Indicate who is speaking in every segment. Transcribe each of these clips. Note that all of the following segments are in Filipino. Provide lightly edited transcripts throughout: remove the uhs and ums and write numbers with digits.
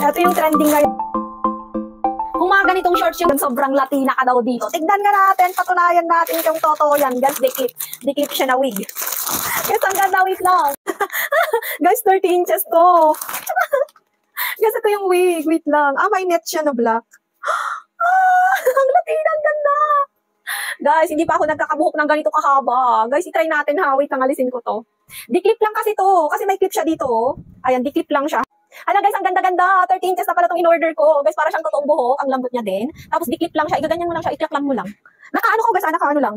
Speaker 1: Ito yung trending ngayon. Kung mga ganitong shorts yung sobrang Latina ka daw dito. Tignan nga natin, patunayan natin yung totoo yan. Guys, dikit siya na wig. Guys, ang ganda, wait lang. Guys, 30 inches to. Guys, ito yung wig. Wait lang. May net siya na black. Ang Latina, ang ganda. Guys, hindi pa ako nagkakabuhok ng ganito kahaba. Guys, itry natin ha. Wait lang, alisin ko to. Di-clip lang kasi to. Kasi may clip siya dito. Ayan, di-clip lang siya. Alam guys, ang ganda-ganda. 13 inches na pala itong in-order ko. Guys, para siyang totoong buhok. Ang lambot niya din. Tapos di-clip lang siya. Igaganyan mo lang siya. I-clip lang mo lang. Nakaano ko guys, nakaano lang.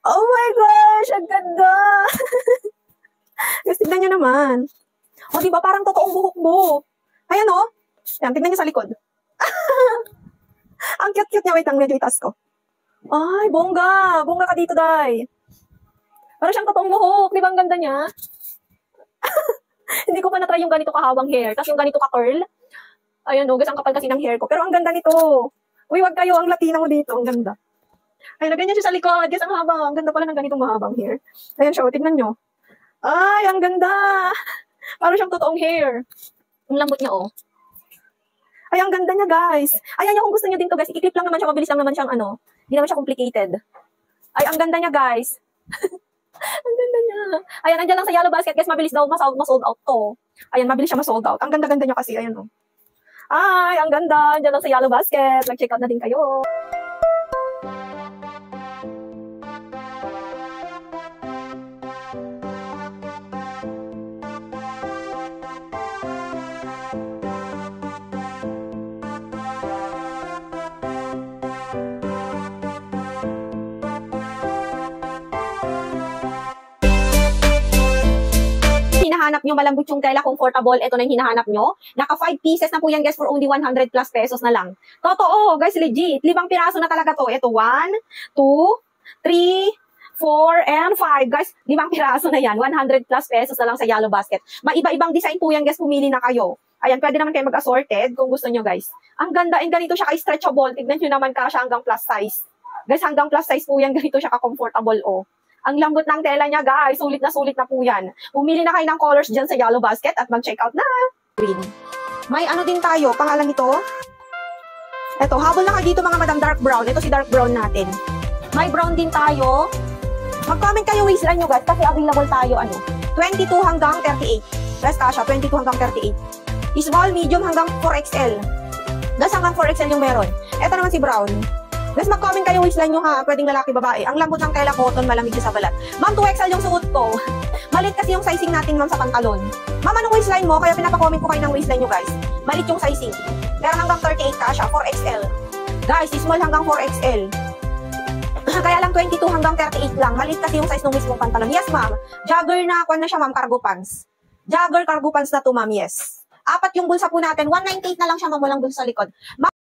Speaker 1: Oh my gosh, ang ganda. Guys, tignan nyo naman. O, diba? Parang totoong buhok mo. Ayan o. Ayan, tignan nyo sa likod. Ang cute-cute niya. Wait lang, medyo itaas ko. Ay, bongga. Bongga ka dito, day. Para siyang totoong buhok. Di ba ang ganda niya? Hindi ko pa na-try yung ganito kahabang hair. Tapos yung ganito ka-curl. Ayan o, guys, ang kapal kasi ng hair ko. Pero ang ganda nito. Uy, wag kayo. Ang Latina mo dito. Ang ganda. Ayun, ganyan siya sa likod. Guys, ang haba. Ang ganda pala ng ganitong mahabang hair. Ayan siya, tignan nyo. Ay, ang ganda. Parang siyang totoong hair. Ang lambot niya, oh. Ay, ang ganda niya, guys. Ayan niya, kung gusto niyo din to, guys. I-clip lang naman siya. Mabilis lang naman siyang ano. Hindi naman siya complicated. Ay, ang ganda niya, guys. Ang ganda niya. Ayan, andyan lang sa Yellow Basket, guys. Mabilis daw ma-sold out to. Ayan, mabilis siya ma-sold out. Ang ganda-ganda niya kasi. Ayan, oh. Ay, ang ganda. Andyan lang sa Yellow Basket. Mag-check out na din kayo. Hinahanap nyo malambot yung tela, comfortable, ito na yung hinahanap nyo. Naka 5 pieces na po yan guys for only 100 plus pesos na lang. Totoo guys, legit. 5 piraso na talaga to. Ito 1, 2, 3, 4, and 5. Guys, 5 piraso na yan. 100 plus pesos na lang sa Yellow Basket. Maiba-ibang design po yan guys, pumili na kayo. Ayan, pwede naman kayo mag-assorted kung gusto nyo guys. Ang ganda, and ganito siya ka-stretchable. Tignan nyo naman ka siya hanggang plus size. Guys, hanggang plus size po yan, ganito siya ka-comfortable oh. Ang lambot ng tela niya, guys. Sulit na po yan. Pumili na kayo ng colors dyan sa Yellow Basket at mag-check out na. Green. May ano din tayo. Pangalan nito. Ito, habol na kayo dito mga madam, dark brown. Ito si dark brown natin. May brown din tayo. Mag-comment kayo waistline nyo, guys. Kasi available tayo, 22 hanggang 38. Guys, kasha, 22 hanggang 38. Small, medium hanggang 4XL. Guys, hanggang 4XL yung meron. Ito naman si brown. Guys, mag-comment kayo waistline nyo ha. Pwedeng lalaki, babae. Ang lambot ng tela, cotton, malamig siya sa balat. Ma'am, 2XL yung suot ko. Malit kasi yung sizing natin, ma'am, sa pantalon. Ma'am, anong waistline mo? Kaya pinapacomment ko kayo ng waistline nyo, guys. Malit yung sizing. Meron hanggang 38 ka siya, 4XL. Guys, small hanggang 4XL. Kaya lang 22 hanggang 38 lang. Malit kasi yung size ng mismong pantalon. Yes, ma'am. Jogger na, kung na siya, ma'am, cargo pants. Jogger, cargo pants na to, ma'am, yes. 4 yung bulsa po natin. 198 na lang siya, ma'am, walang bulsa sa likod.